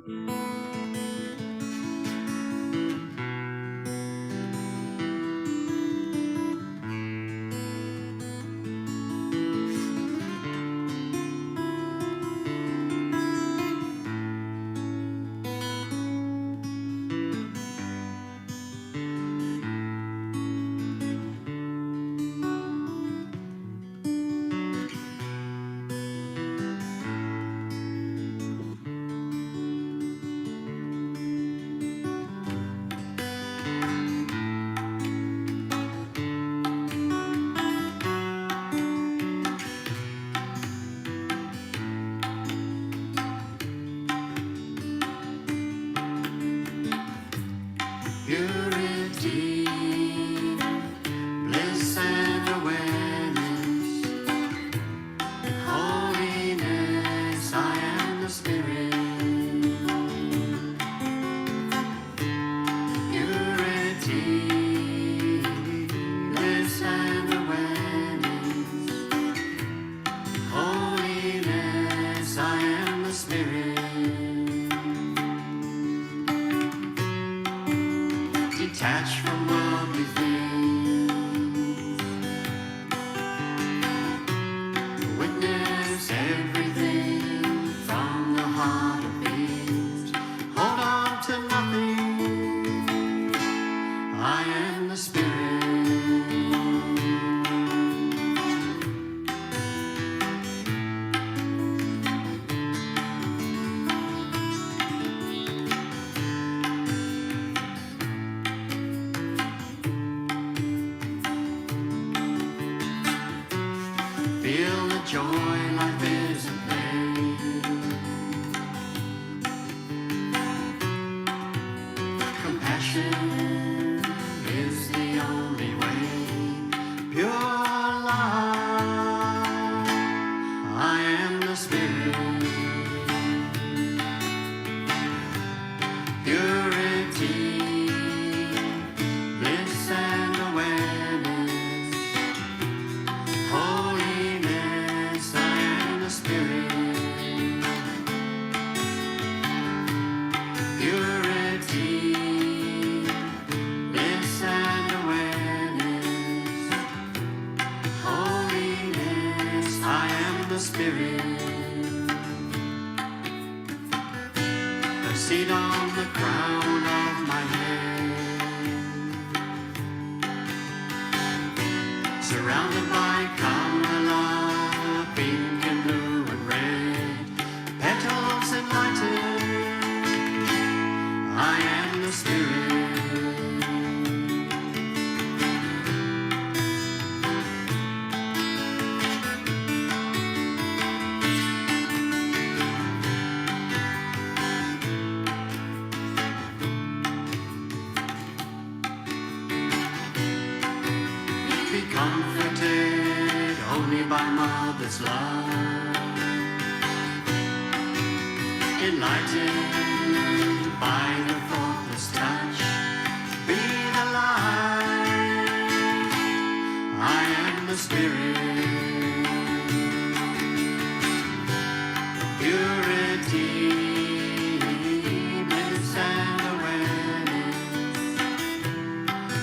Purity, bliss and awareness, holiness, I am the Spirit. Purity, bliss and awareness, holiness, I am the Spirit. Detached from worldly things, witness everything from the heart of beings. Hold on to nothing, I am the Spirit. Feel the joy, life is a play. Compassion is the only way. Pure love, I am the Spirit. Purity, bliss and awareness, holiness, I am the Spirit. Purity, bliss and awareness, holiness, I am the Spirit. A seat on the crown of my head, surrounded by color, pink and blue and red, petals enlightened, I am the Spirit. Be comforted only by mother's love, enlightened by the thoughtless touch. Be the light, I am the Spirit. Purity, bliss and awareness,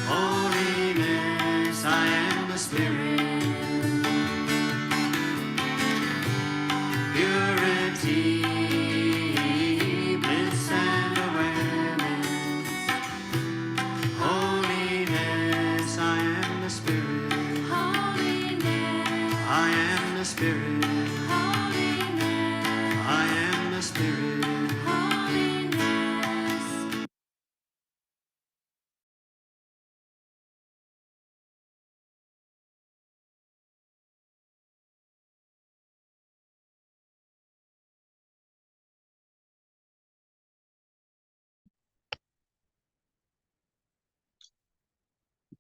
holiness, I am the Spirit. Purity, bliss and awareness, holiness, I am the Spirit. Holiness, I am the Spirit. Holiness, I am the Spirit. Holiness.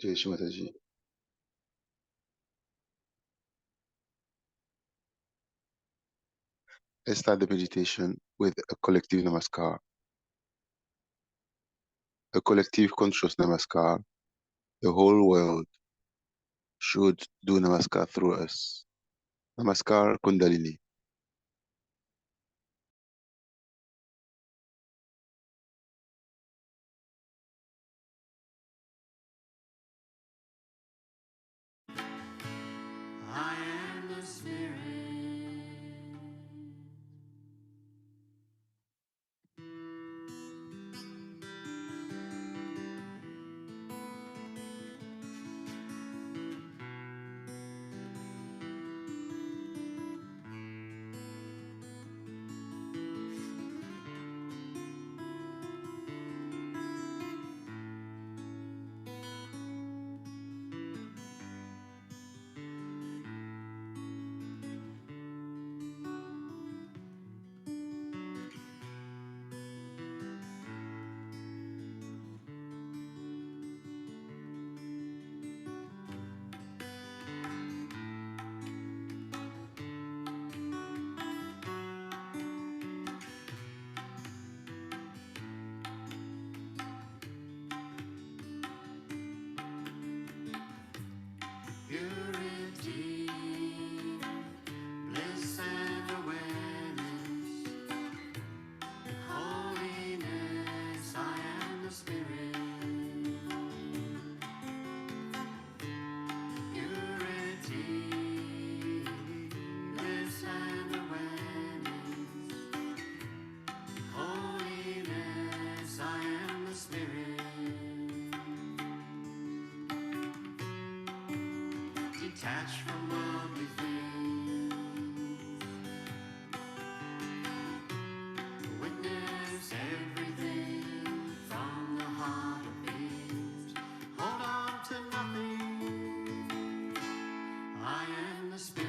Jai Shri Mataji. Let's start the meditation with a collective namaskar, a collective conscious namaskar. The whole world should do namaskar through us. Namaskar Kundalini. the Spirit. Purity, bliss and awareness, holiness, I am the Spirit. Purity, bliss and awareness, holiness, I am the Spirit. Detached from worldly things, witness everything from the heart of things. Hold on to nothing, I am the Spirit.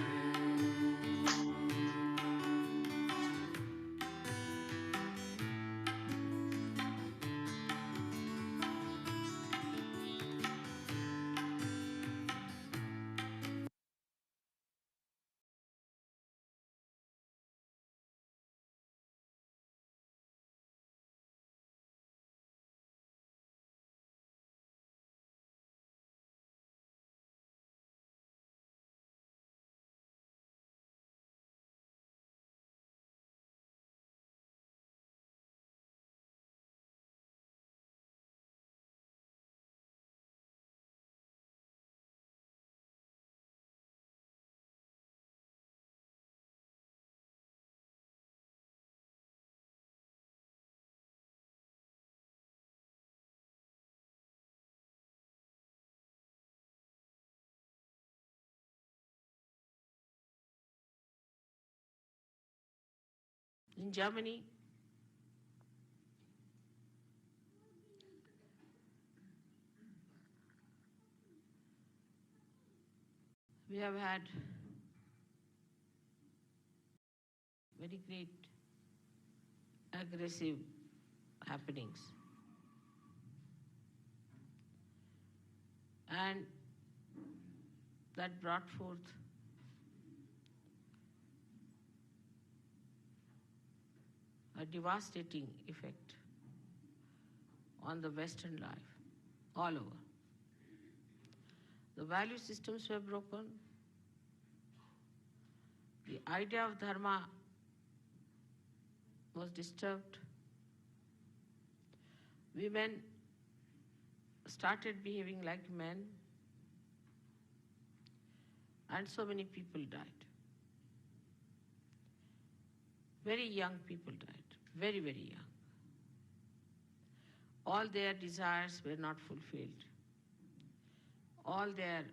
In Germany, we have had very great aggressive happenings. And that brought forth a devastating effect on the Western life all over. The value systems were broken. The idea of dharma was disturbed. Women started behaving like men, and so many people died. Very young people died, very, very young. All their desires were not fulfilled. All their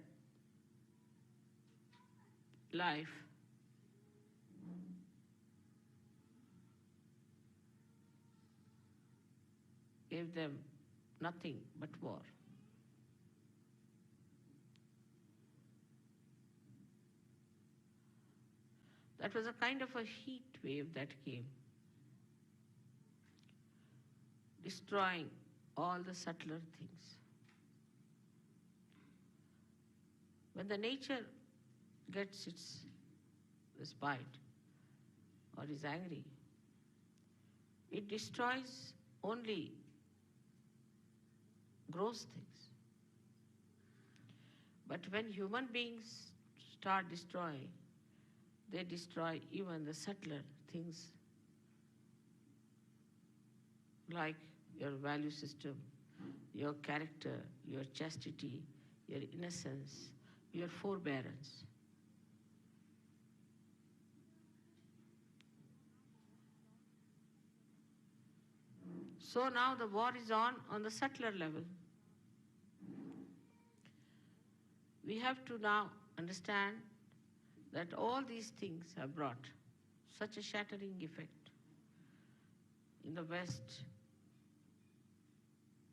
life gave them nothing but war. That was a kind of a heat wave that came, destroying all the subtler things. When the nature gets its respite or is angry, it destroys only gross things. But when human beings start destroying, they destroy even the subtler things like your value system, your character, your chastity, your innocence, your forbearance. So now the war is on the subtler level. We have to now understand that all these things have brought such a shattering effect in the West,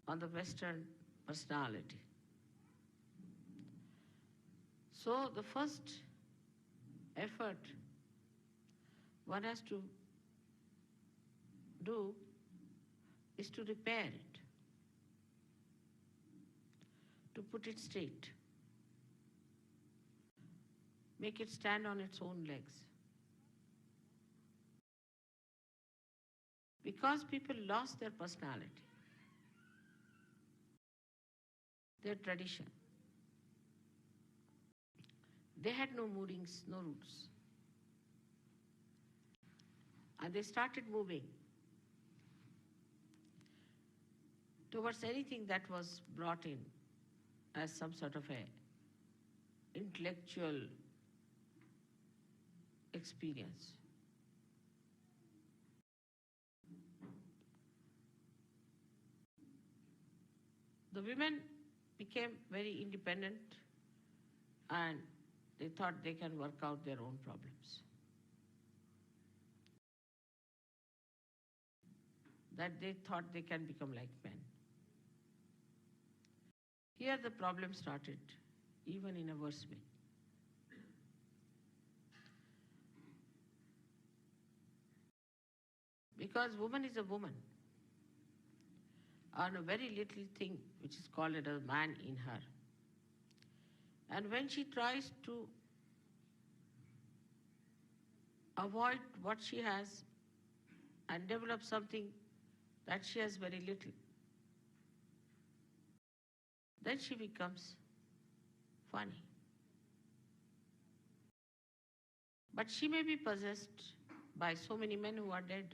on the Western personality. So the first effort one has to do is to repair it, to put it straight, make it stand on its own legs. Because people lost their personality, their tradition. They had no moorings, no roots. And they started moving towards anything that was brought in as some sort of a intellectual experience. The women became very independent and they thought they can work out their own problems. That they thought they can become like men. Here the problem started, even in a worse way. Because woman is a woman, and a very little thing which is called a man in her. And when she tries to avoid what she has and develop something that she has very little, then she becomes funny. But she may be possessed by so many men who are dead.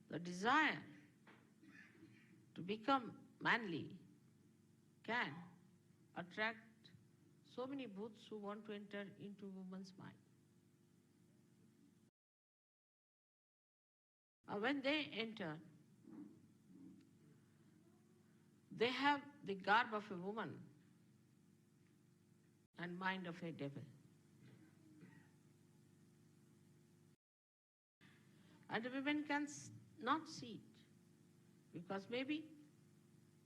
The desire to become manly can attract so many bhoots who want to enter into woman's mind. When they enter, they have the garb of a woman and mind of a devil. And the women can not see it, because maybe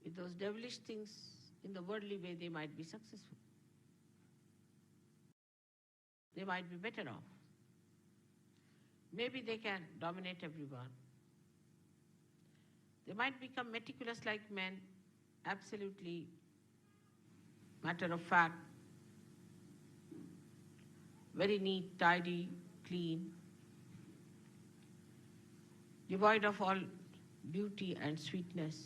with those devilish things in the worldly way they might be successful. They might be better off. Maybe they can dominate everyone. They might become meticulous like men, absolutely matter of fact, very neat, tidy, clean, devoid of all beauty and sweetness.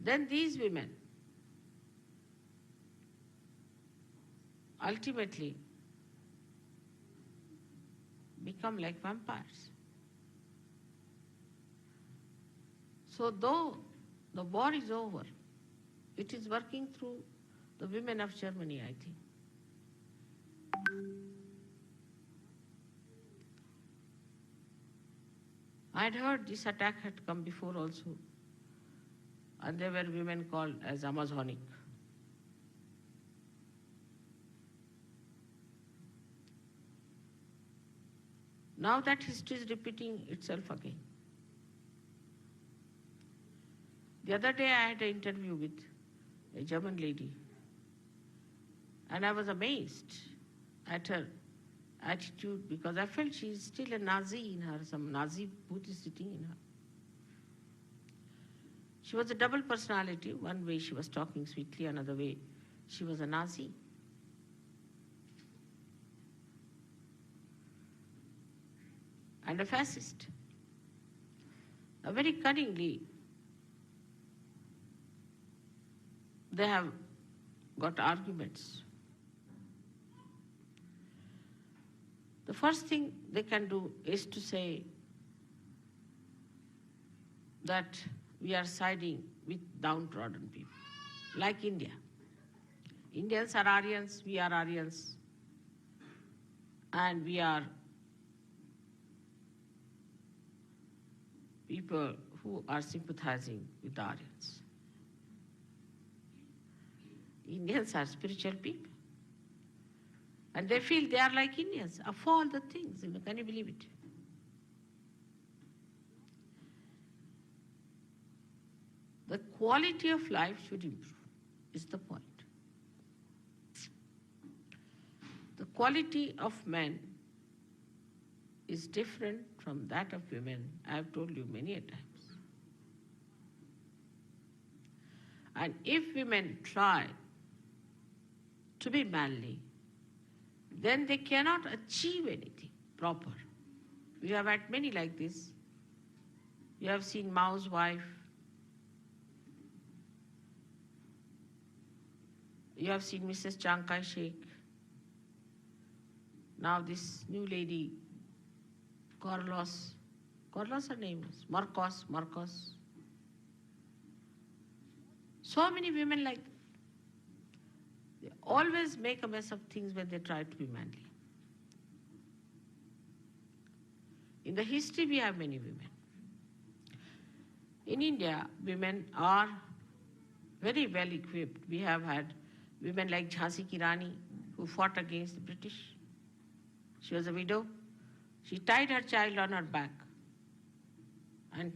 Then these women ultimately become like vampires. So though the war is over, it is working through the women of Germany, I think. I had heard this attack had come before also, and there were women called as Amazonic. Now that history is repeating itself again. The other day I had an interview with a German lady, and I was amazed at her attitude, because I felt she is still a Nazi in her, some Nazi booth is sitting in her. She was a double personality. One way she was talking sweetly, another way she was a Nazi. And a fascist. Very cunningly, they have got arguments. The first thing they can do is to say that we are siding with downtrodden people, like India. Indians are Aryans, we are Aryans. And we are people who are sympathizing with the Aryans. Indians are spiritual people. And they feel they are like Indians of all the things. Can you believe it? The quality of life should improve, is the point. The quality of men is different from that of women. I have told you many a times. And if women try to be manly, then they cannot achieve anything proper. We have had many like this. You have seen Mao's wife. You have seen Mrs. Chiang Kai-shek. Now this new lady, Carlos her name is, Marcos. So many women like that. They always make a mess of things when they try to be manly. In the history, we have many women. In India, women are very well equipped. We have had women like Jhansi Ki Rani, who fought against the British. She was a widow. She tied her child on her back and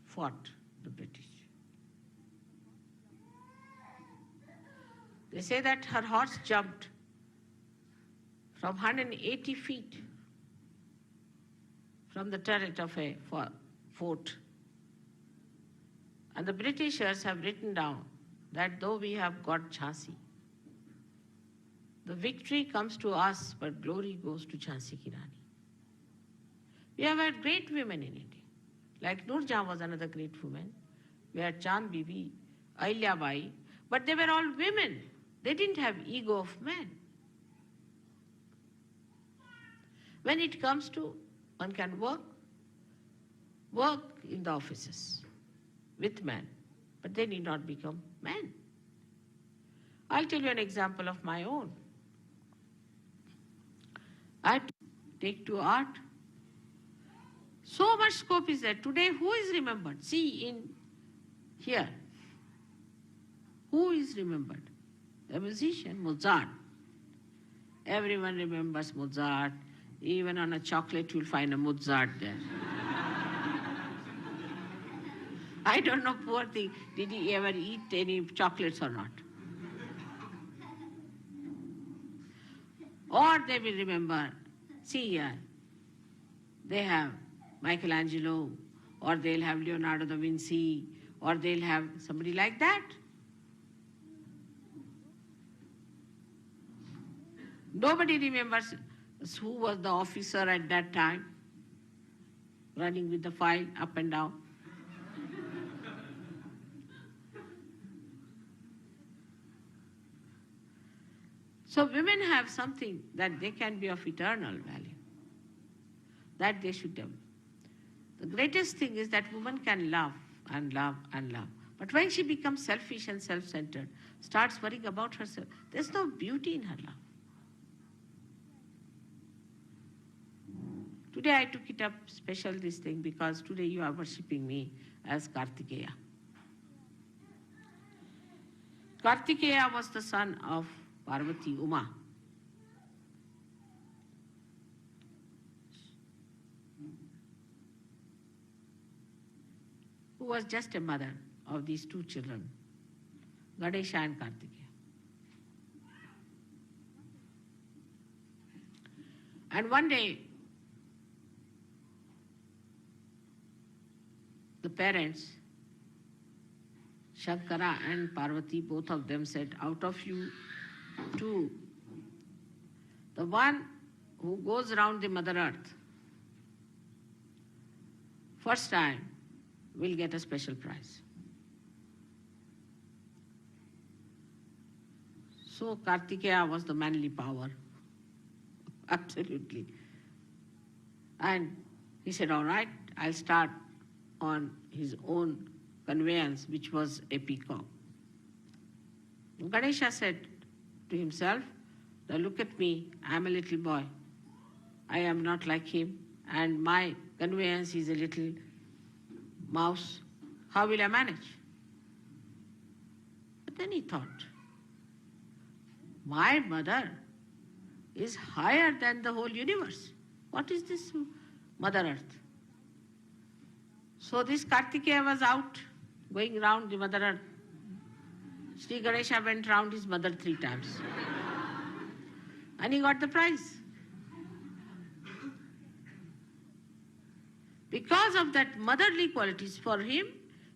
fought the British. They say that her horse jumped from 180 feet from the turret of a fort. And the Britishers have written down that though we have got Jhansi, the victory comes to us, but glory goes to Jhansi Ki Rani. We have had great women in India. Like Nur Jahan was another great woman. We had Chand Bibi, Ahilya Bai, but they were all women. They didn't have ego of men. When it comes to, one can work in the offices with men, but they need not become men. I'll tell you an example of my own. I take to art. So much scope is there. Today, who is remembered? See, in here, who is remembered? The musician, Mozart. Everyone remembers Mozart. Even on a chocolate, you'll find a Mozart there. I don't know, poor thing, did he ever eat any chocolates or not? Or they will remember, see here, they have Michelangelo, or they'll have Leonardo da Vinci, or they'll have somebody like that. Nobody remembers who was the officer at that time, running with the file up and down. So women have something that they can be of eternal value, that they should develop. The greatest thing is that woman can love and love and love. But when she becomes selfish and self-centered, starts worrying about herself, there's no beauty in her love. Today I took it up special this thing because today you are worshipping me as Kartikeya. Kartikeya was the son of Parvati Uma. Who was just a mother of these two children, Ganesha and Kartikeya. And one day, the parents, Shankara and Parvati, both of them said, out of you two, the one who goes around the Mother Earth first time will get a special prize. So Kartikeya was the manly power, absolutely. And he said, all right, I'll start on his own conveyance, which was a peacock. Ganesha said to himself, now look at me, I'm a little boy. I am not like him, and my conveyance is a little mouse. How will I manage? But then he thought, my mother is higher than the whole universe. What is this Mother Earth? So this Kartikeya was out, going round the Mother Earth. Shri Ganesha went round his mother 3 times. And he got the prize. Because of that motherly qualities, for him,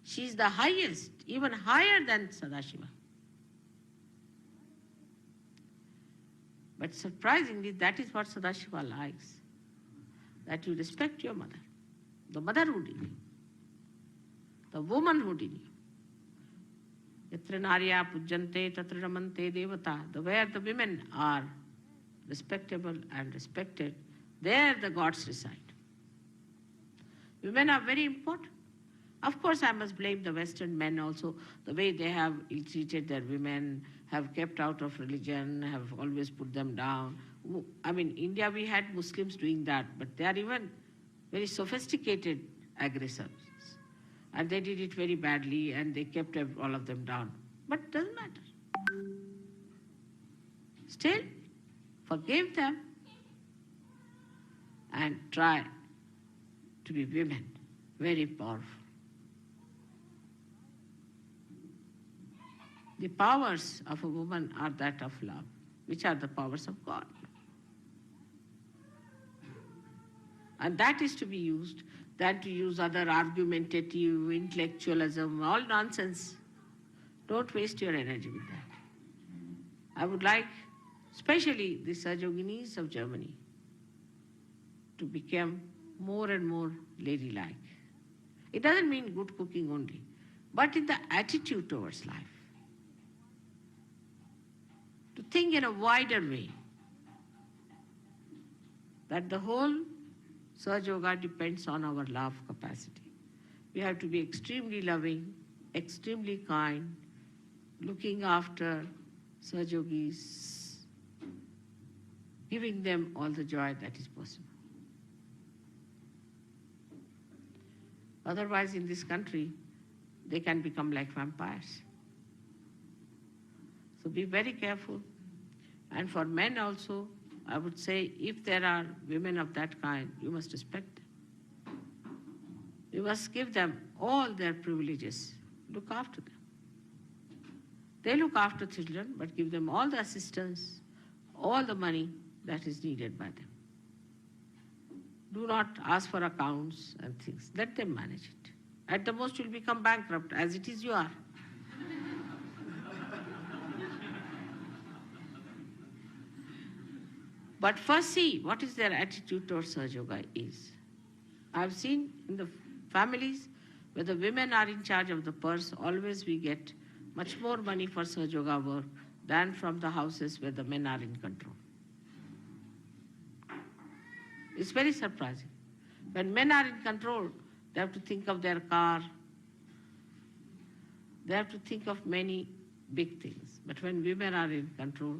she is the highest, even higher than Sadashiva. But surprisingly, that is what Sadashiva likes. That you respect your mother, the motherhood in you, the womanhood in you. Yatra narya pujjante tatra ramante devata. Where the women are respectable and respected, there the gods reside. Women are very important. Of course, I must blame the Western men also, the way they have ill-treated their women, have kept out of religion, have always put them down. I mean, India we had Muslims doing that, but they are even very sophisticated aggressors. And they did it very badly and they kept all of them down. But it doesn't matter. Still, forgive them and try to be women, very powerful. The powers of a woman are that of love, which are the powers of God. And that is to be used, than to use other argumentative, intellectualism, all nonsense. Don't waste your energy with that. I would like, especially the Sajoginis of Germany, to become more and more ladylike. It doesn't mean good cooking only, but in the attitude towards life. To think in a wider way, that the whole Sahaja Yoga depends on our love capacity. We have to be extremely loving, extremely kind, looking after Sahaja Yogis, giving them all the joy that is possible. Otherwise, in this country, they can become like vampires. So be very careful. And for men also, I would say, if there are women of that kind, you must respect them. You must give them all their privileges. Look after them. They look after children, but give them all the assistance, all the money that is needed by them. Do not ask for accounts and things. Let them manage it. At the most, you'll become bankrupt. As it is, you are. But first see what is their attitude towards Sahaja Yoga is. I've seen in the families where the women are in charge of the purse, always we get much more money for Sahaja Yoga work than from the houses where the men are in control. It's very surprising. When men are in control, they have to think of their car, they have to think of many big things. But when women are in control,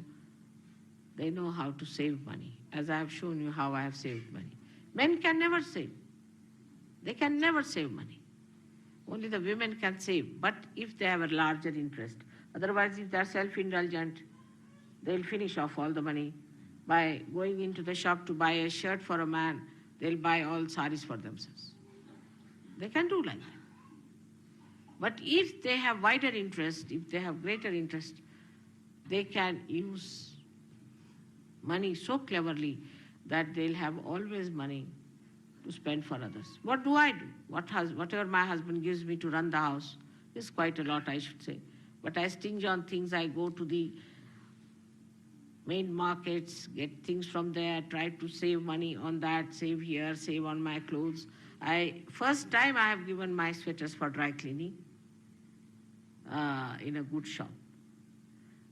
they know how to save money, as I have shown you how I have saved money. Men can never save. They can never save money. Only the women can save, but if they have a larger interest. Otherwise, if they are self-indulgent, they'll finish off all the money. By going into the shop to buy a shirt for a man, they'll buy all saris for themselves. They can do like that. But if they have wider interest, if they have greater interest, they can use money so cleverly that they'll have always money to spend for others. What do I do? Whatever my husband gives me to run the house is quite a lot, I should say. But I stinge on things. I go to the main markets, get things from there, try to save money on that, save here, save on my clothes. First time I have given my sweaters for dry cleaning in a good shop.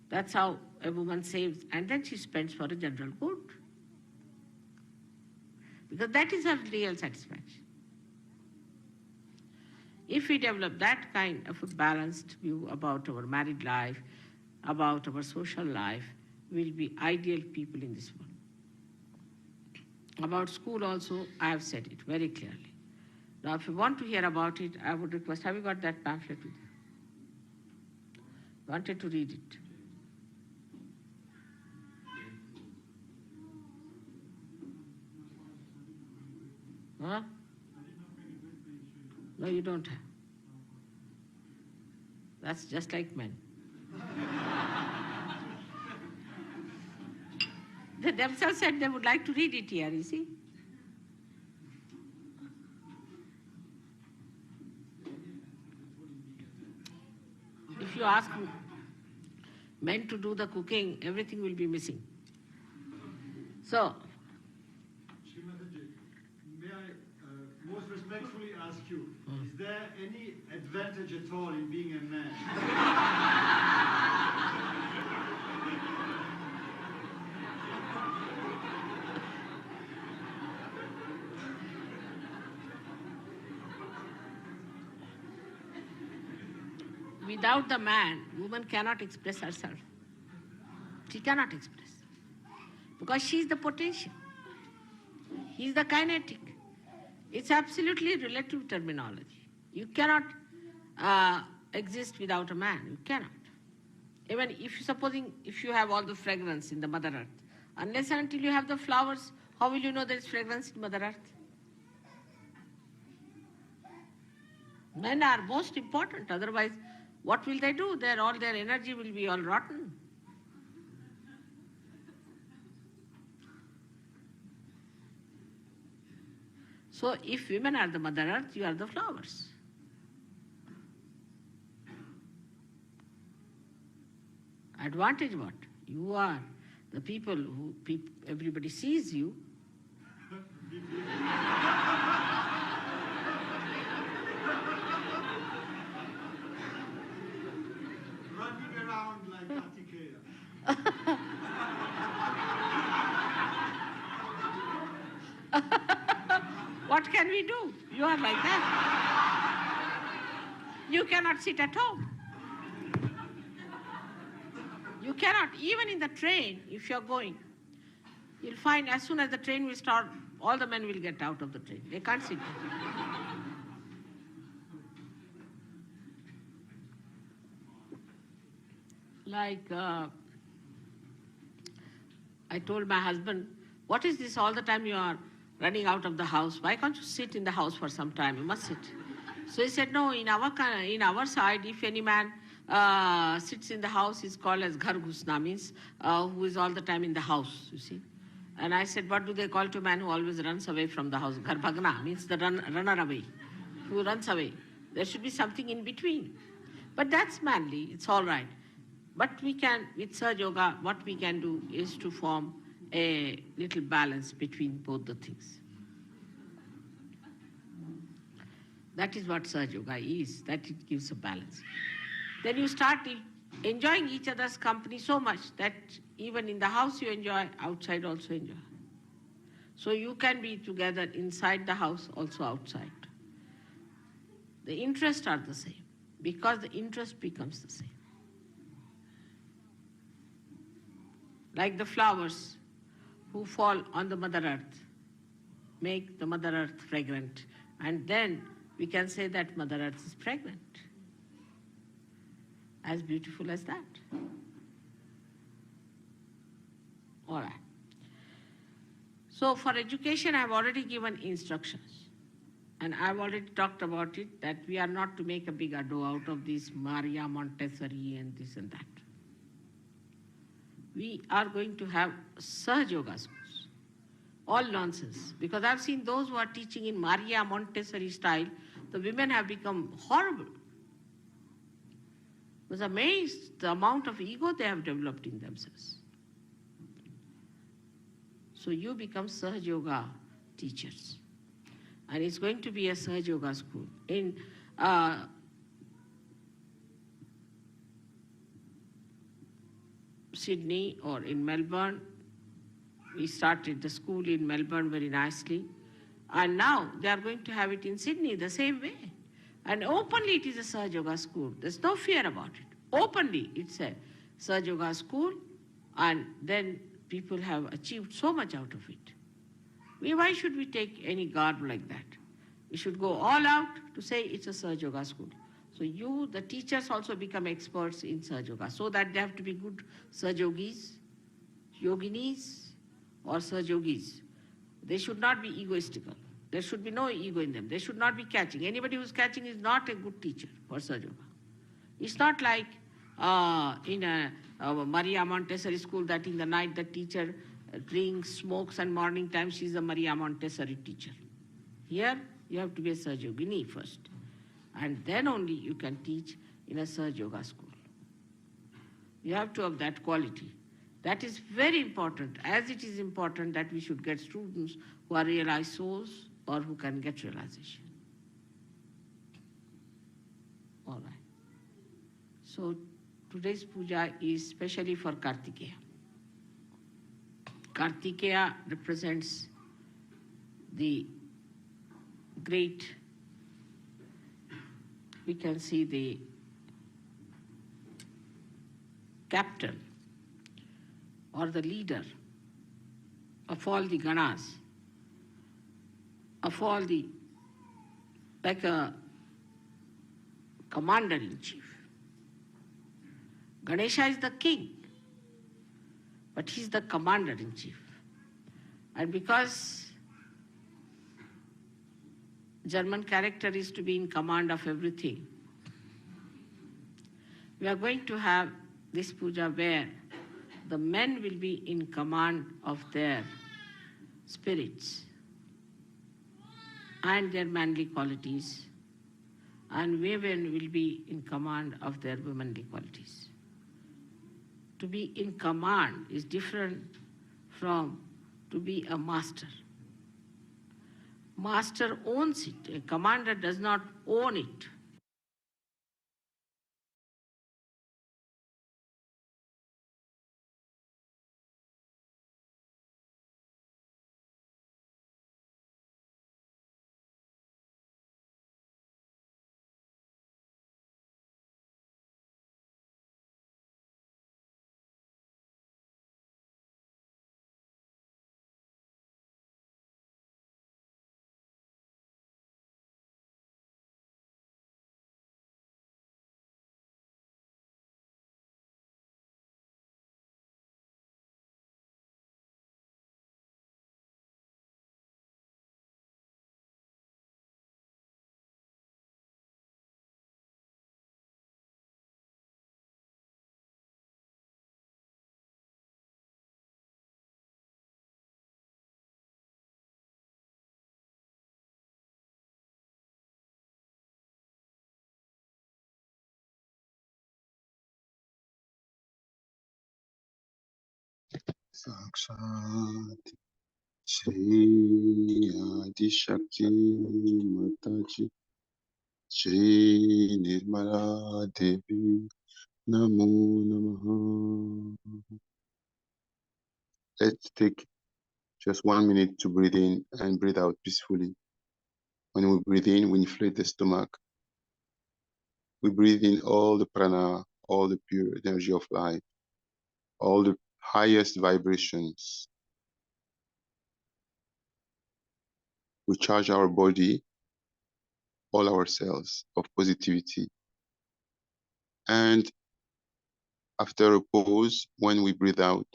That's how a woman saves, and then she spends for a general good. Because that is her real satisfaction. If we develop that kind of a balanced view about our married life, about our social life, we'll be ideal people in this world. About school also, I have said it very clearly. Now, if you want to hear about it, I would request, have you got that pamphlet with you? Wanted to read it. Huh? No, you don't have. That's just like men. They themselves said they would like to read it here, you see. If you ask men to do the cooking, everything will be missing. So, may I most respectfully ask you, is there any advantage at all in being a man? without the man, woman cannot express herself. She cannot express. Because she is the potential. He is the kinetic. It's absolutely relative terminology. You cannot exist without a man. You cannot. Even if you have all the fragrance in the Mother Earth, unless and until you have the flowers, how will you know there is fragrance in Mother Earth? Men are most important, otherwise what will they do? All their energy will be all rotten. So if women are the Mother Earth, you are the flowers. Advantage what? You are the people who everybody sees you. Running around like Kartikeya. What can we do? You are like that. You cannot sit at home. You cannot, even in the train, if you're going, you'll find as soon as the train will start, all the men will get out of the train. They can't sit there. Like, I told my husband, what is this all the time you are running out of the house? Why can't you sit in the house for some time? You must sit. So he said, no, in our side, if any man sits in the house, he's called as ghar ghusna, means who is all the time in the house, you see. And I said, what do they call to a man who always runs away from the house? Ghar bhagna, means the runner away, who runs away. There should be something in between. But that's manly, it's all right. But we can, with Sahaja Yoga, what we can do is to form a little balance between both the things. That is what Sahaja Yoga is, that it gives a balance. Then you start enjoying each other's company so much that even in the house you enjoy, outside also enjoy. So you can be together inside the house, also outside. The interests are the same, because the interest becomes the same. Like the flowers who fall on the Mother Earth, make the Mother Earth fragrant, and then we can say that Mother Earth is pregnant. As beautiful as that. All right. So for education, I have already given instructions. And I have already talked about it, that we are not to make a big ado out of this Maria Montessori and this and that. We are going to have Sahaja Yoga schools. All nonsense. Because I've seen those who are teaching in Maria Montessori style, the women have become horrible. I was amazed the amount of ego they have developed in themselves. So you become Sahaja Yoga teachers. And it's going to be a Sahaja Yoga school. In Sydney or in Melbourne, we started the school in Melbourne very nicely. And now they are going to have it in Sydney the same way. And openly it is a Sahaja Yoga school. There's no fear about it. Openly it's a Sahaja Yoga school, and then people have achieved so much out of it. Why should we take any garb like that? We should go all out to say it's a Sahaja Yoga school. So you, the teachers, also become experts in Sahaja Yoga, so that they have to be good Sahaja Yogis, yoginis, or Sahaja Yogis. They should not be egoistical. There should be no ego in them. They should not be catching. Anybody who's catching is not a good teacher for Sahaja Yoga. It's not like in a Maria Montessori school that in the night the teacher drinks, smokes, and morning time she's a Maria Montessori teacher. Here you have to be a Sahaja Yogini first, and then only you can teach in a Sahaja Yoga school. You have to have that quality. That is very important, as it is important that we should get students who are realized souls or who can get realization. All right. So today's puja is specially for Kartikeya. Kartikeya represents the great, we can see the captain or the leader of all the ganas, of all the, like a commander-in-chief. Ganesha is the king, but he's the commander-in-chief. And because German character is to be in command of everything, we are going to have this puja where the men will be in command of their spirits and their manly qualities, and women will be in command of their womanly qualities. To be in command is different from to be a master. Master owns it. A commander does not own it. Sakshat Shri Adi Shakti Mataji Shri Nirmala Devi Namo Namaha. Let's take just 1 minute to breathe in and breathe out peacefully. When we breathe in, we inflate the stomach. We breathe in all the prana, all the pure energy of life, all the highest vibrations. We charge our body, all our cells of positivity. And after a pause, when we breathe out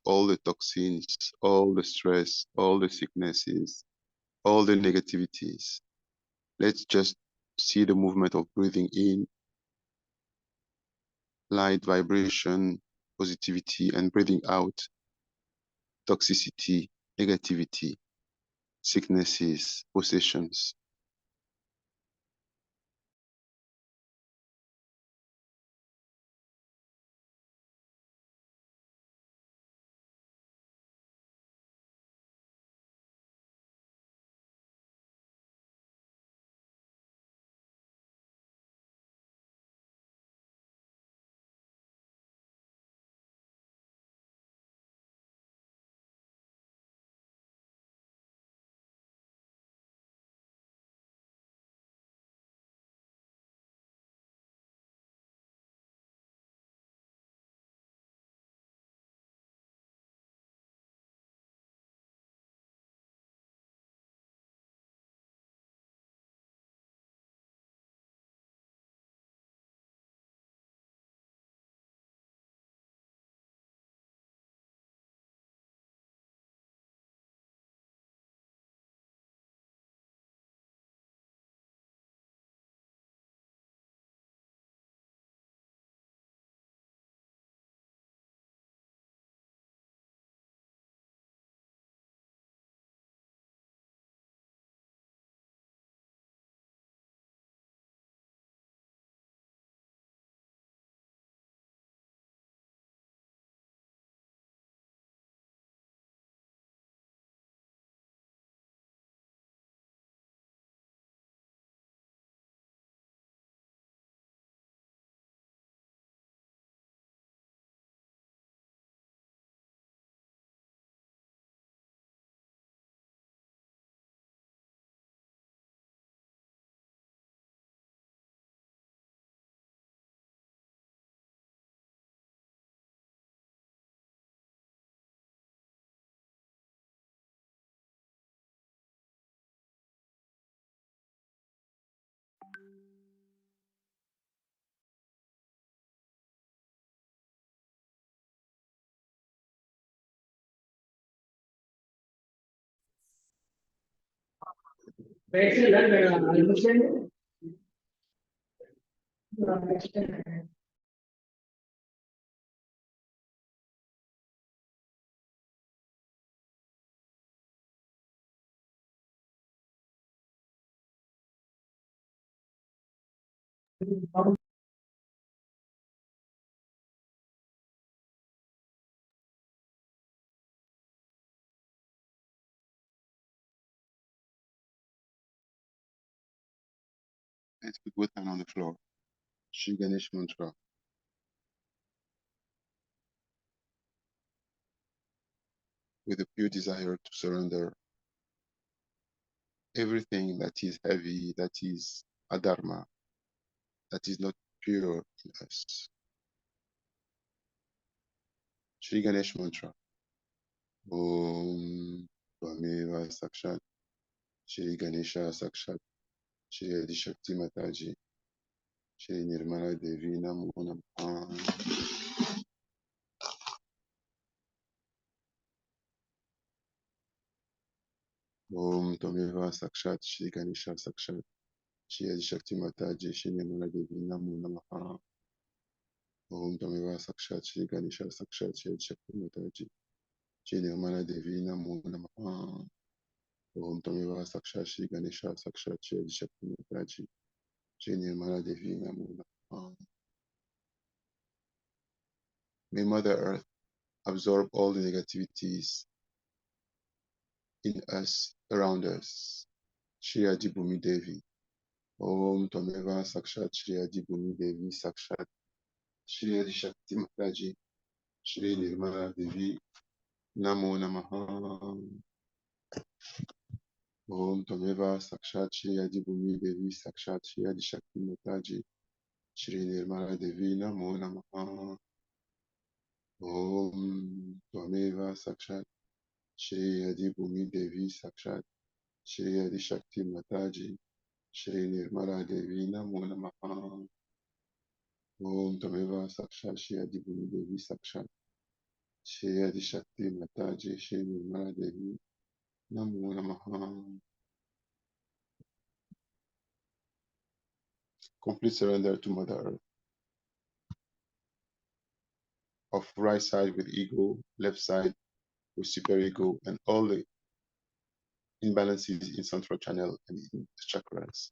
all the toxins, all the stress, all the sicknesses, all the negativities. Let's just see the movement of breathing in, light vibration, positivity, and breathing out, toxicity, negativity, sicknesses, possessions. Let's put both hands on the floor. Shri Ganesh mantra. With a pure desire to surrender everything that is heavy, that is adharma, that is not pure in us. Shri Ganesh mantra. Om Tvameva Sakshat Shri Ganesha Sakshat Shri Adishakti Mataji Shri Nirmala Devi Namo Namaha. Om Tvameva Sakshat Shri Ganesha Sakshat Shri Adishakti Mataji Shri Nirmala Devi Namo Namaha. Om Tvameva Sakshat Shri Ganesha Sakshat Shri Adishakti Mataji Shri Nirmala Devi Namo Namaha. Om Tvameva Sakshat Shri Ganesha Sakshat Shri Adishakti Mataji Shri Nirmala Devi Namo Namaha. May Mother Earth absorb all the negativities in us, around us. Shri Adi Bhumi Devi. Om Tvameva Sakshat Shri Adi Bhumi Devi Sakshat Shri Adi Shakti Mataji Shri Nirmala Devi Namo Namaha. Om Tvameva Sakshat Shri Adi Bhumi Devi Sakshat Shri Adi Shakti Mataji Shri Nirmala Devi Namo Namaha. Om Tvameva Sakshat Shri Adi Bhumi Devi Sakshat Shri Adi Shakti Mataji Shri Nirmala Devi Namo Namaha. Om Tvameva Sakshat Shri Adi Bhumi Devi Sakshat Shri Adi Shakti Mataji Shri Nirmala Devi Namo Namaha. Complete surrender to Mother Earth. Of right side with ego, left side with super ego, and all the imbalances in central channel and in the chakras.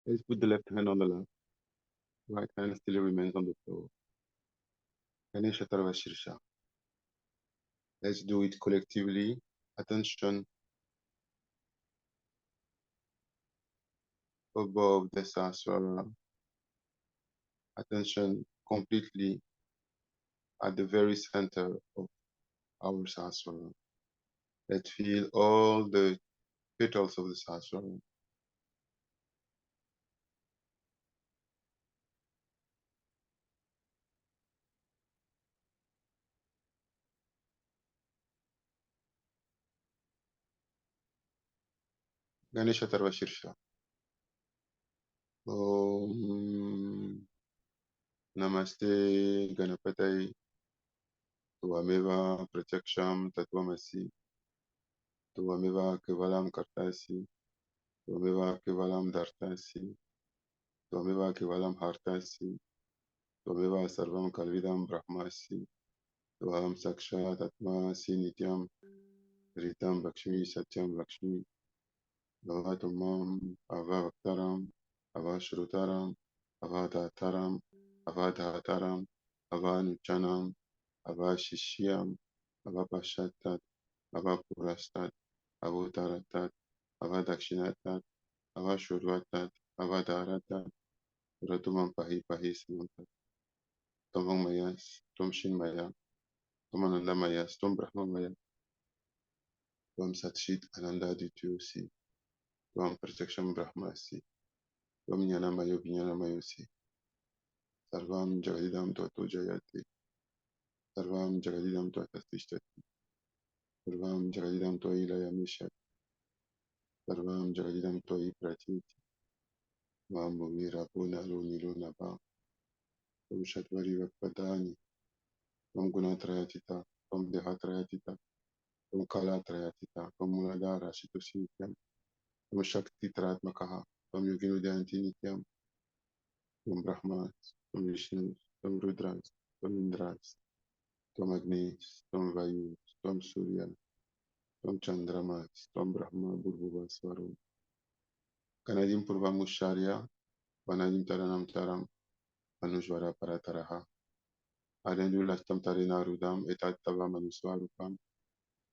Let's put the left hand on the lap. Right hand still remains on the floor. Ganesha Tarva Shirsha. Let's do it collectively. Attention above the Sahasrara. Attention completely at the very center of our Sahasrara. Let's feel all the petals of the Sahasrara. Ganesha Tarva Shirsha. Om Namaste Ganapatai Tvameva Pratyaksham Tatvamasi Tvameva Kevalam Kartasi Tvameva Kevalam Dartasi Tvameva Kevalam Hartasi Tvameva Sarvam Kalvidam Brahmasi Tvam Sakshat Atmasi Nityam Ritam Lakshmi Satyam Lakshmi Bhavatumam Avavaktaram Avashrutaram Avadataram Avadhataram Avanuchanam Avashishyam Avapashatat Avapurastat Avutaratat Avadakshinatat Avashurvatat Avadaratat Ratumam Pahi Pahi Samantat Tomam Mayas Tom Shinmaya Tom Anandamayas Tom Brahmamaya Tom Satchit Ananda Dityosi Tom Protection Brahmasi Tom Yanamayo Vinyanamayosi Sarvam Jagadidam Toto Jayati Sarvam Jagadidam Toto Tishtati Sarvam Jagadidam Toi Layamishat Sarvam Jagadidam Toi Pratiti Mamuvira Puna Luni Lunaba Tom Shatvari Vakpadani Tom Gunatrayatita Tom Dehatrayatita Tom Kalatrayatita Tom Muladara Shitusityam Tom Shakti Tratmakaha Tom Yoginudanti Nityam Tom Brahmas Tom Vishnus Tom Rudras Tom Indras Tom Agnis Tom Vayus Tom Surya Tom Chandramas Tom Brahma Burbuva Svarum Kanadim Purva Musharya Vanadim Taranam Taram Anushvara Parataraha Adendu Lastam Tarina Rudam Etatava Manuswarupam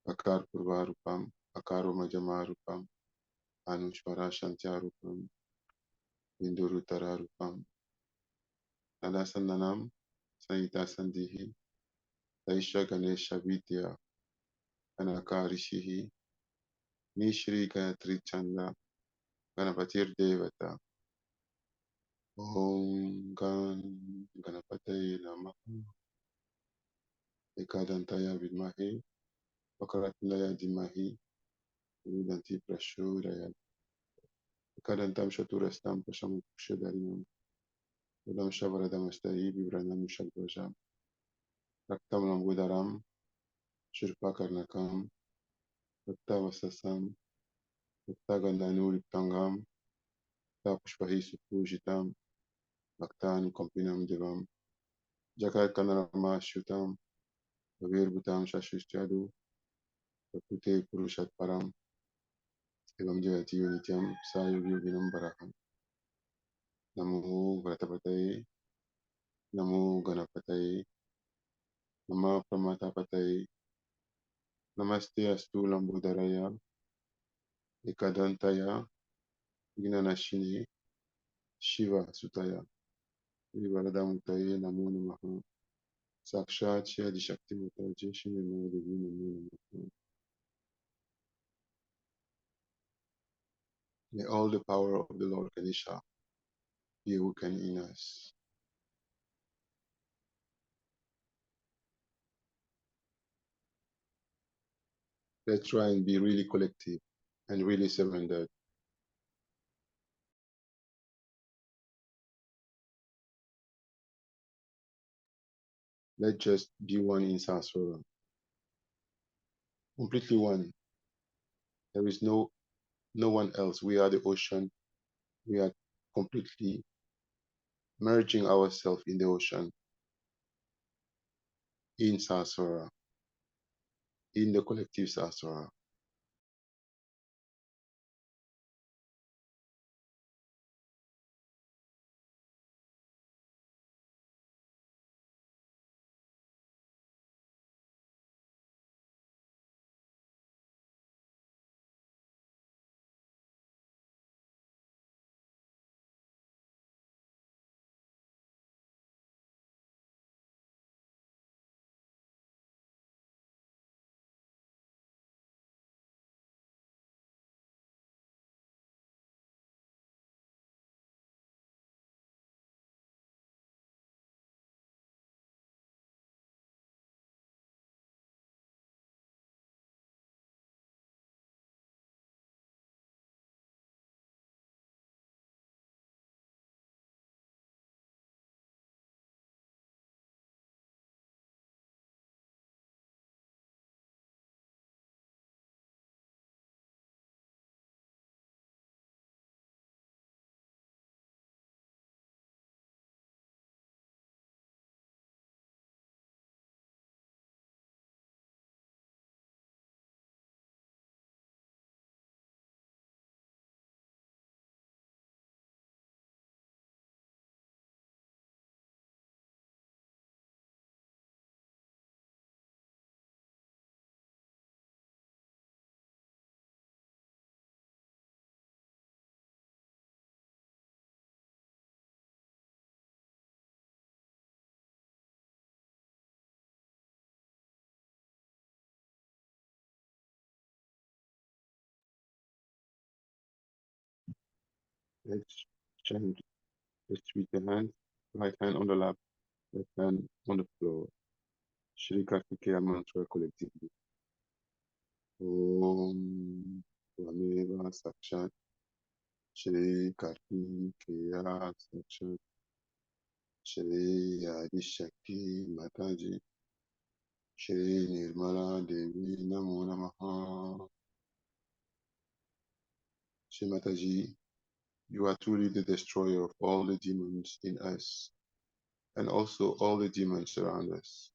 Akar Purvarupam Akaro Majamarupam Anushvara Shantyarupam Induruttararupam Nadasandanam Sanita Sandihi Taisha Ganesha Vidya Anakarishihi Nishri Gayatri Chanda Ganapatir Devata Om Ganapataye Namaha Ekadantaya Vidmahe Vakaratnaya Dimahi Udanti Prashodaya Ekadantam Shaturastam Pashamukshadariyam Udam Shavaradamastahi Vibranam Shadvajam Raktam Lambudaram Shirpakarnakam Raktavasasam Raktagandhanuriptangam Tapushpahi Supujitam Bhaktan Kompinam Devam Jagat Kanarama Shutam Virbutam Shashishchadu Prakute Purushat Param Evam Jayati Unityam Sayugi Yoginam Baraham Namo Vratapataye Namo Ganapataye Nama Pramatapataye Namaste Astu Lambudaraya Ekadantaya Gnanashini Shiva Sutaya Vivaradamutaye Namo Namaha Sakshat Shadi Shakti Mataji Shini Namo Devi Namo Namaha. May all the power of the Lord Ganesha be awakened in us. Let's try and be really collective and really surrendered. Let's just be one in Sahasrara. Completely one. There is no one else. We are the ocean. We are completely merging ourselves in the ocean, in Sahasrara, in the collective Sahasrara. Let's chant. Let's with the hands, right hand on the lap, left hand on the floor. Shri Kartikeya mantra collectively. Om Tvameva Sakshat Shri Kartikeya Sakshat Shri Adi Shakti Mataji Shri Nirmala Devi Namo Namaha. Shri Mataji, you are truly the destroyer of all the demons in us and also all the demons around us.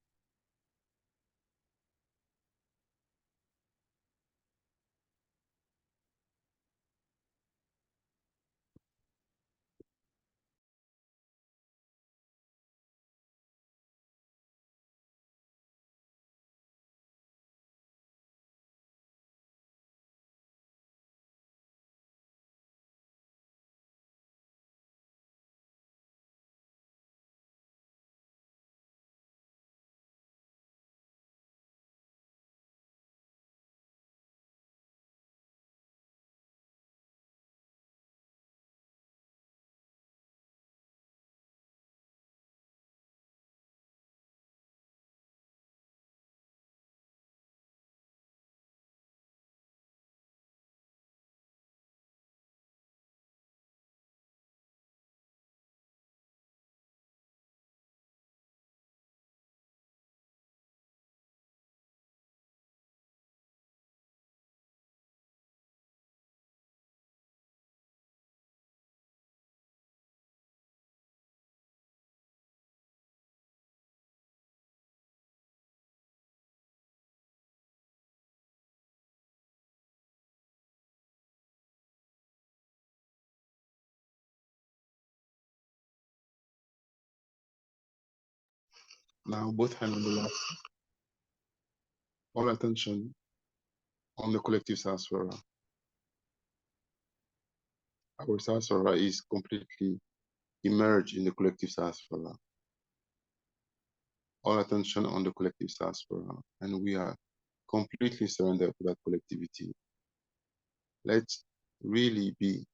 Now both hands on the lap, all attention on the collective Sahasrara. Our Sahasrara is completely immersed in the collective Sahasrara. All attention on the collective Sahasrara, and we are completely surrendered to that collectivity. Let's really be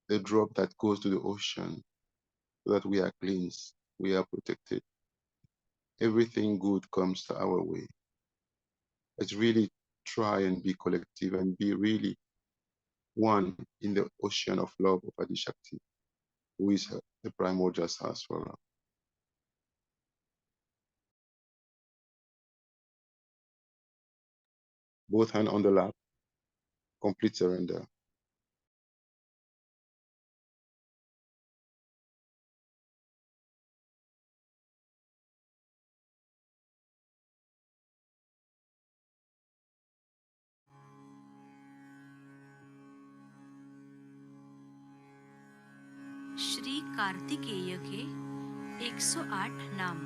the drop that goes to the ocean so that we are cleansed, we are protected. Everything good comes our way. Let's really try and be collective and be really one in the ocean of love of Adi Shakti, who is the primordial Sahasrara. Both hands on the lap, complete surrender. Shri Kartikeya के 108 नाम।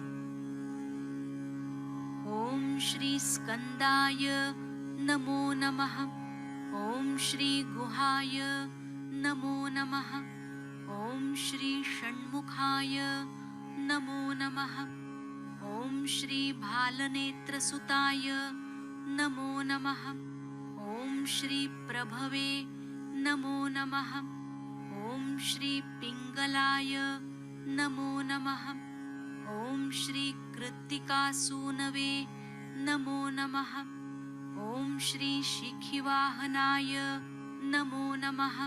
ओम श्री स्कंदाय नमो नमः। ओम श्री गुहाय नमो नमः। ओम श्री षण्मुखाय नमो नमः। ओम श्री भालनेत्रसुताय नमो नमः। ओम श्री प्रभवे नमो नमः। ओम श्री पिंगलाय नमो नमः। ओम श्री कृत्तिकासूनवे नमो नमः। ओम श्री शिखिवाहनाय नमो नमः।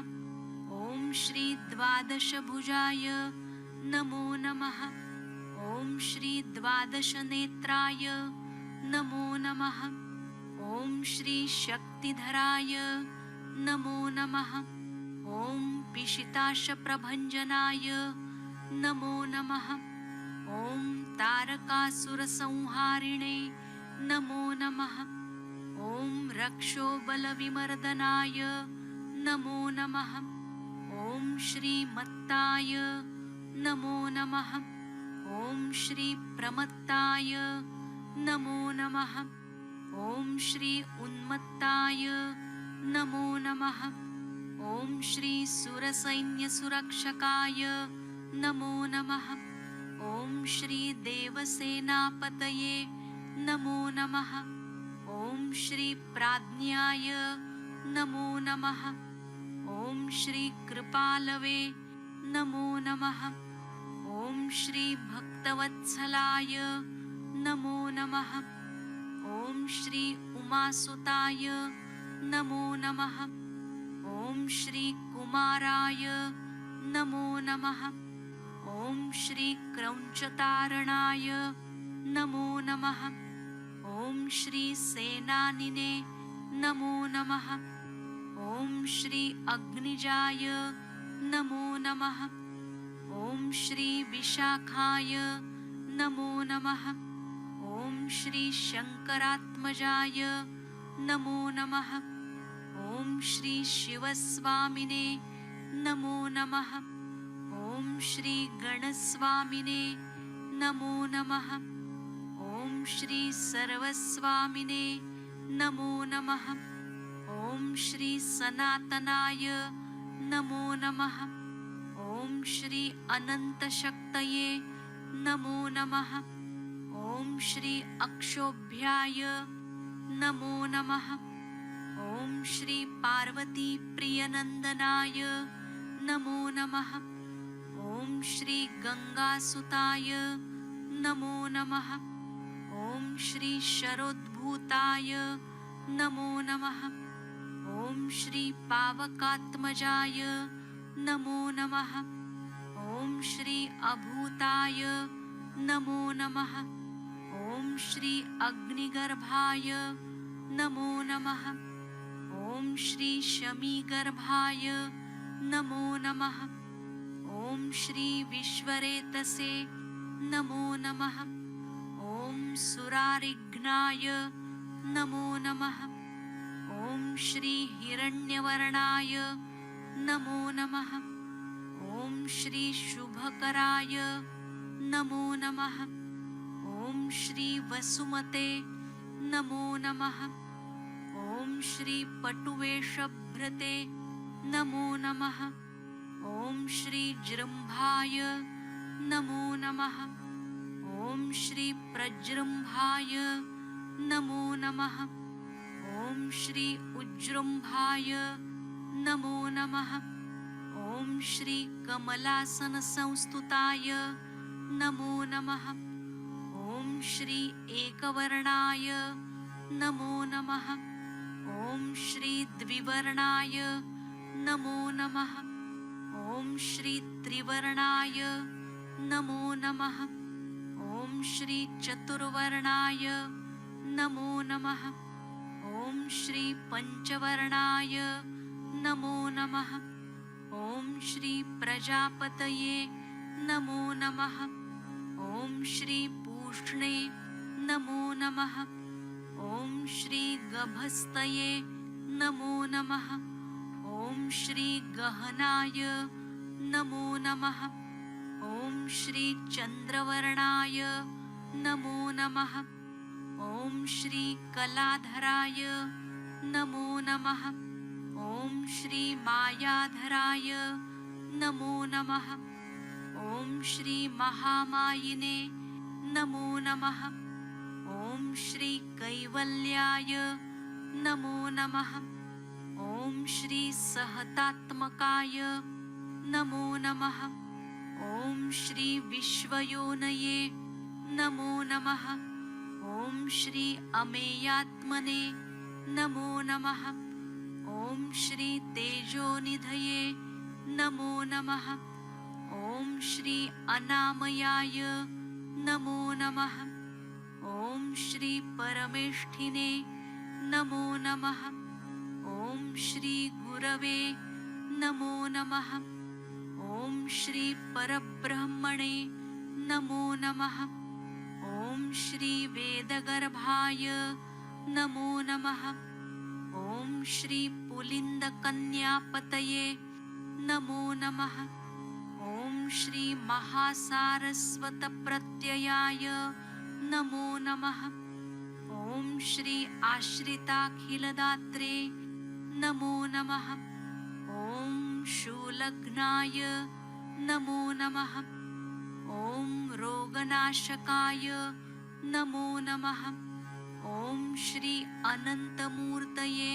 ओम श्री द्वादशभुजाय नमो नमः। ओम श्री द्वादशनेत्राय नमो नमः। ओम श्री शक्तिधराय नमो नमः। ओम पिशिताशप्रभञ्जनाय नमो नमः। ओम तारकासुरसंहारिणे नमो नमः। ओम रक्षोबलविमर्दनाय नमो नमः। ओम श्रीमत्ताय नमो नमः। ओम श्री प्रमत्ताय नमो नमः। ओम श्री उन्मत्ताय नमो नमः। ओम श्री सुरसैन्यसुरक्षकाय नमो नमः। ओम श्री देवसेनापतये नमो नमः। ओम श्री प्राज्ञाय नमो नमः। ॐ श्री कृपालवे नमो नमः। ॐ श्री भक्तवत्सलाय नमो नमः। ॐ श्री उमासुताय नमो नमः। ॐ श्री कुमाराय नमो नमः। ॐ श्री क्रौञ्चतारणाय नमो नमः। ॐ श्री सेनानिने नमो नमः। ॐ श्री अग्निजाय नमो नमः। ॐ श्री विशाखाय नमो नमः। ॐ श्री शङ्करात्मजाय नमो नमः। ॐ श्री शिवस्वामिने नमो नमः। ॐ श्री गणस्वामिने नमो नमः। ॐ श्री सर्वस्वामिने नमो नमः। ॐ श्री सनातनाय नमो नमः। ॐ श्री अनन्तशक्तये नमो नमः। ॐ श्री अक्षोभ्याय नमो नमः। ॐ श्री पार्वतीप्रियनन्दनाय नमो नमः। ॐ श्री गङ्गासुताय नमो नमः। ॐ श्री शरोद्भूताय नमो नमः। ॐ श्री पावकात्मजाय नमो नमः। ॐ श्री अभूताय नमो नमः। ॐ श्री अग्निगर्भाय नमो नमः। ॐ श्री शमीगर्भाय नमो नमः। ॐ श्री विश्वरेतसे नमो नमः। ॐ सुरारिघ्नाय नमो नमः। ॐ श्री हिरण्यवर्णाय नमो नमः। ॐ श्री शुभकराय नमो नमः। ॐ श्री वसुमते नमो नमः। ॐ श्री पटुवेशभृते नमो नमः। ॐ श्री जृम्भाय नमो नमः। ॐ श्री प्रजृम्भाय नमो नमः। ॐ श्री उज्जृम्भाय नमो नमः। ॐ श्री कमलासनसंस्तुताय नमो नमः। ॐ श्री एकवर्णाय नमो नमः। ॐ श्री द्विवर्णाय नमो नमः। ॐ श्री त्रिवर्णाय नमो नमः। ॐ श्री चतुर्वर्णाय नमो नमः। ॐ श्री पञ्चवर्णाय नमो नमः। ॐ श्री प्रजापतये नमो नमः। ॐ श्री पूष्णे नमो नमः। ॐ श्री गभस्तये नमो नमः। ॐ श्री गहनाय नमो नमः। ॐ श्री चन्द्रवर्णाय नमो नमः। ॐ श्री कलाधराय नमो नमः। ॐ श्री मायाधराय नमो नमः। ॐ श्री महामायिने नमो नमः। ॐ श्री कैवल्याय नमो नमः। ॐ श्री सहतात्मकाय नमो नमः। ॐ श्री विश्वयोनये नमो नमः। ॐ श्री अमेयात्मने नमो नमः। ॐ श्री तेजोनिधये नमो नमः। ॐ श्री अनामयाय नमो नमः। ॐ श्री परमेष्ठिने नमो नमः। ॐ श्री गुरवे नमो नमः। ॐ श्री परब्रह्मणे नमो नमः। ॐ श्री वेदगर्भाय नमो नमः। ॐ श्री पुलिन्दकन्यापतये नमो नमः। ॐ श्री महासारस्वतप्रत्ययाय नमो नमः। ॐ श्री आश्रिताखिलदात्रे नमो नमः। ॐ शूलग्नाय नमो नमः। ॐ रोगनाशकाय नमो नमः। ॐ श्री अनन्तमूर्तये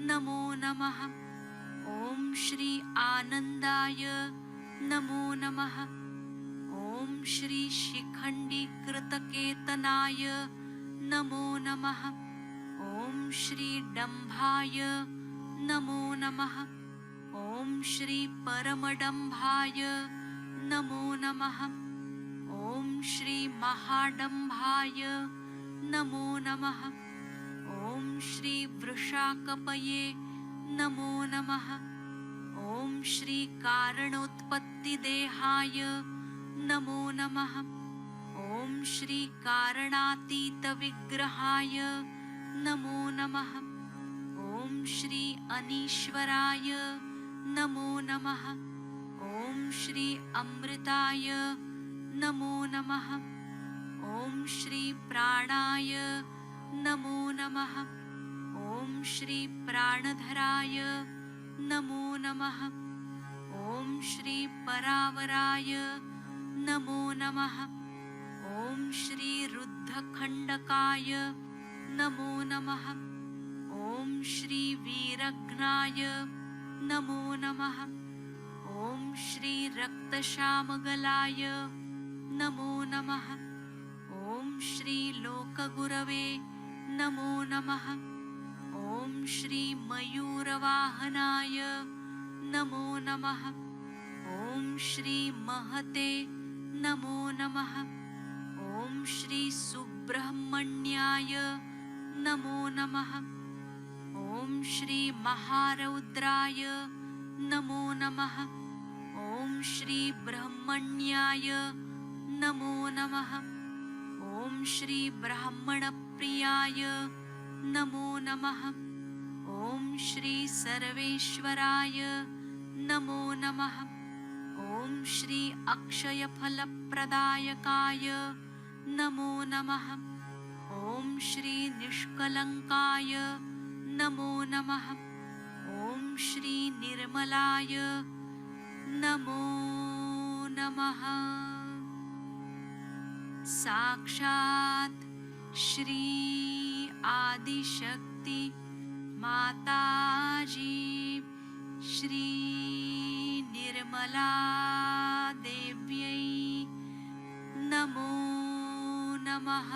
नमो नमः। ॐ श्री आनन्दाय नमो नमः। ॐ श्री शिखण्डीकृतकेतनाय नमो नमः। ॐ श्री डम्भाय नमो नमः। ॐ श्री परमडम्भाय नमो नमः। ॐ श्री महाडम्भाय नमो नमः। ॐ श्री वृषाकपये नमो नमः। ॐ श्री कारणोत्पत्तिदेहाय नमो नमः। ॐ श्री कारणातीतविग्रहाय नमो नमः। ॐ श्री अनीश्वराय नमो नमः। ॐ श्री अमृताय नमो नमः। ॐ श्री प्राणाय नमो नमः। ॐ श्री प्राणधराय नमो नमः। ॐ श्री परावराय नमो नमः। ॐ श्री रुद्धखण्डकाय नमो नमः। ॐ श्री वीरघ्नाय नमो नमः। ॐ श्री रक्तश्यामगलाय नमो नमः। ॐ श्री लोकगुरवे नमो नमः। ॐ श्री मयूरवाहनाय नमो नमः। ॐ श्री महते नमो नमः। ॐ श्री सुब्रह्मण्याय नमो नमः। ॐ श्री महारौद्राय नमो नमः। ॐ श्री ब्रह्मण्याय नमो नमः। ॐ श्री ब्राह्मणप्रियाय नमो नमः। ॐ श्री सर्वेश्वराय नमो नमः। ॐ श्री अक्षयफलप्रदायकाय नमो नमः। ॐ श्री निष्कलङ्काय नमो नमः। ॐ श्री निर्मलाय नमो नमः। साक्षात् श्री आदिशक्ति माताजी श्री निर्मला देव्यै नमो नमः।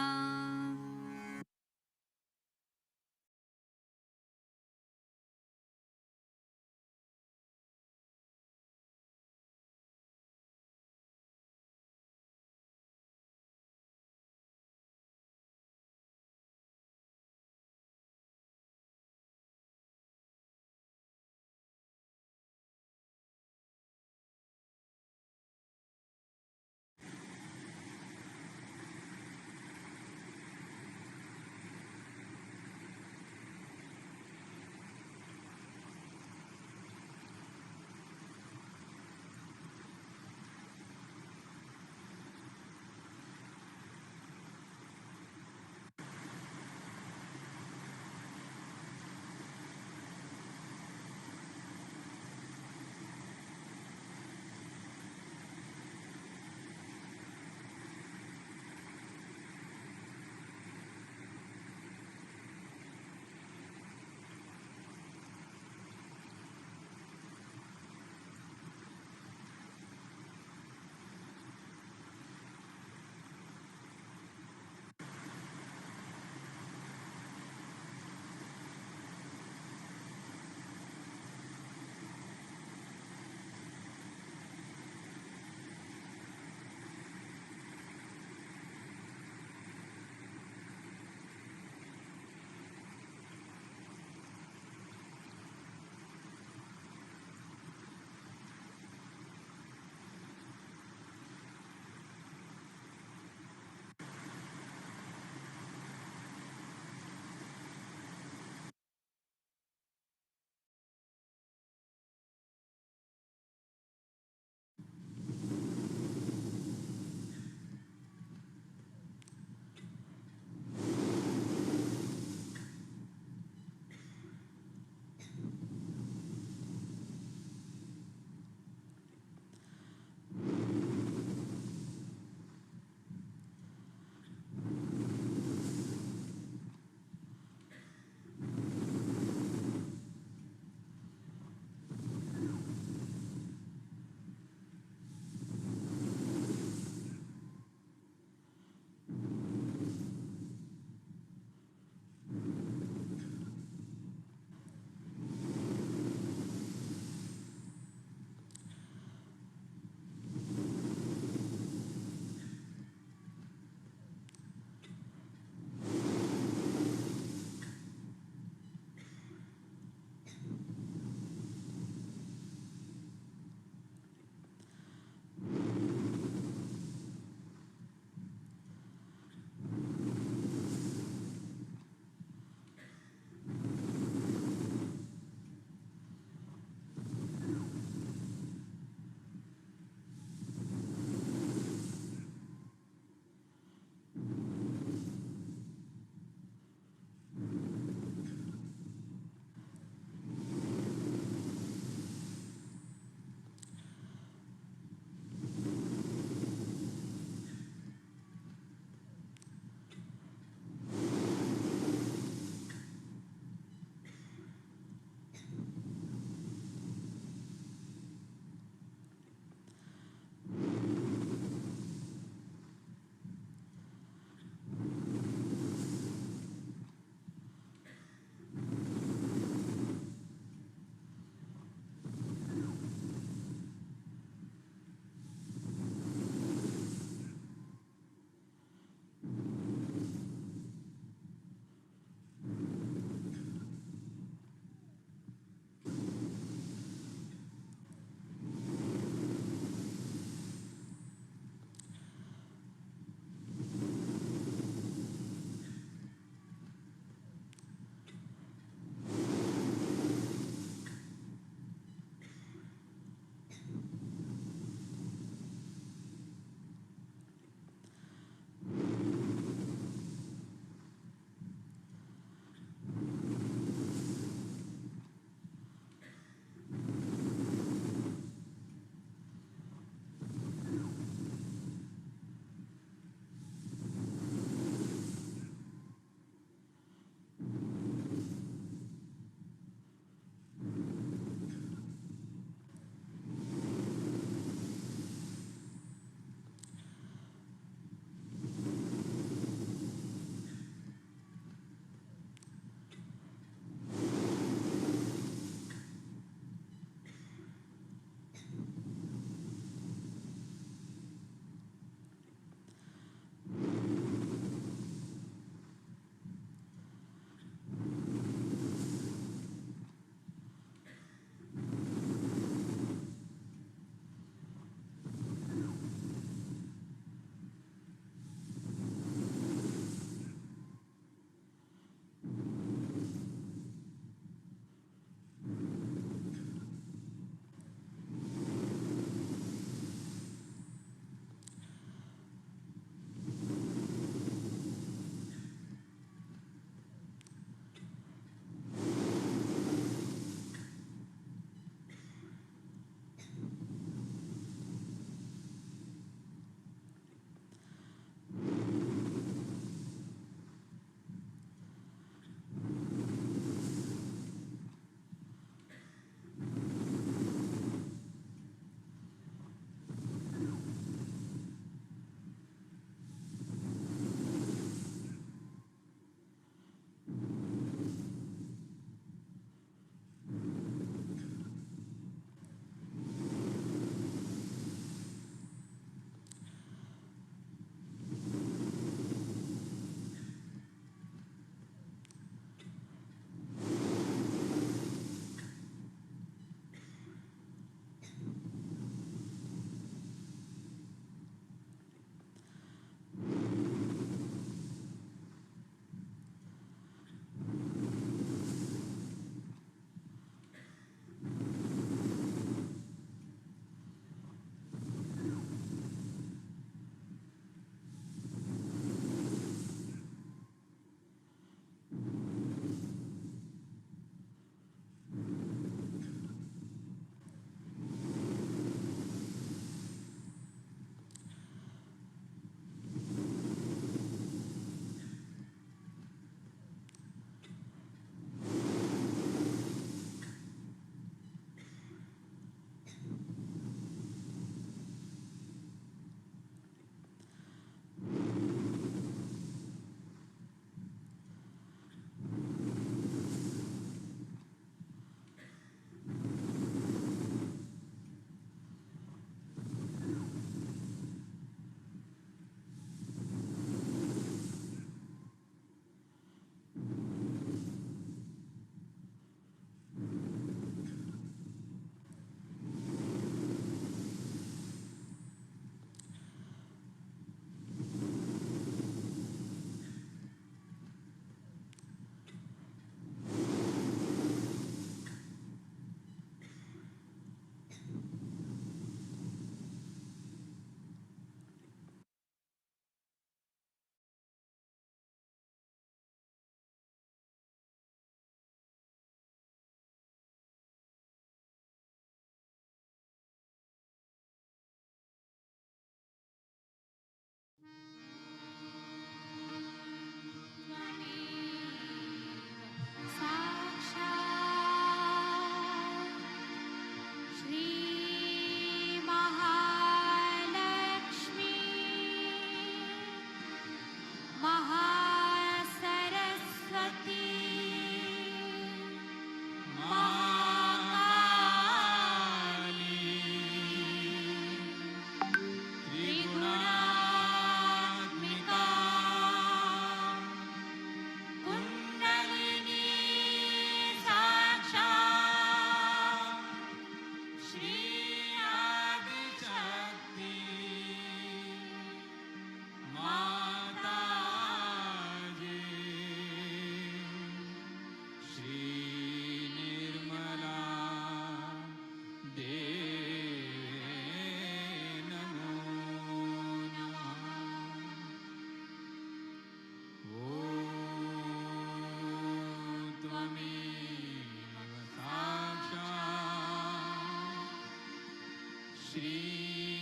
Shri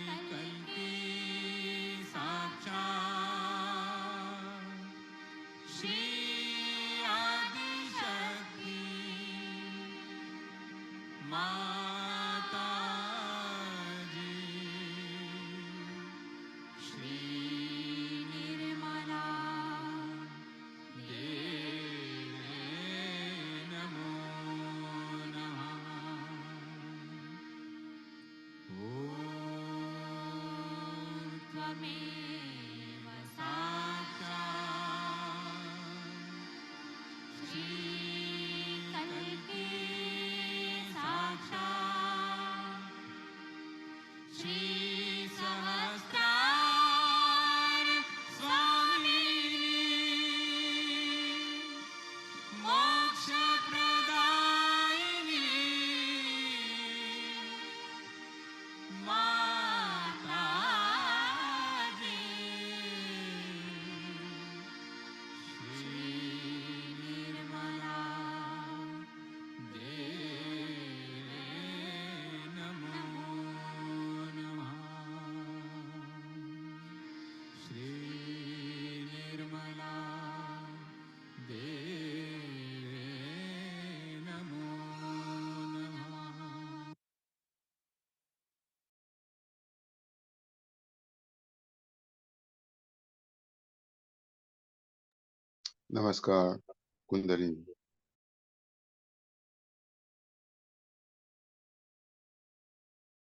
Kalki Sakshat Shri Adi Shakti Mata Ji Shri Nirmala Deve Namo Namah Om Tvameva Sakshat Shri Kalki Sakshat Shri Sahasrar Swamini Moksha Pradayini Mataji Shri Nirmala Deve Namo Namah Shri Nirmala Deve Namo Namah Namaskar, Kundalini.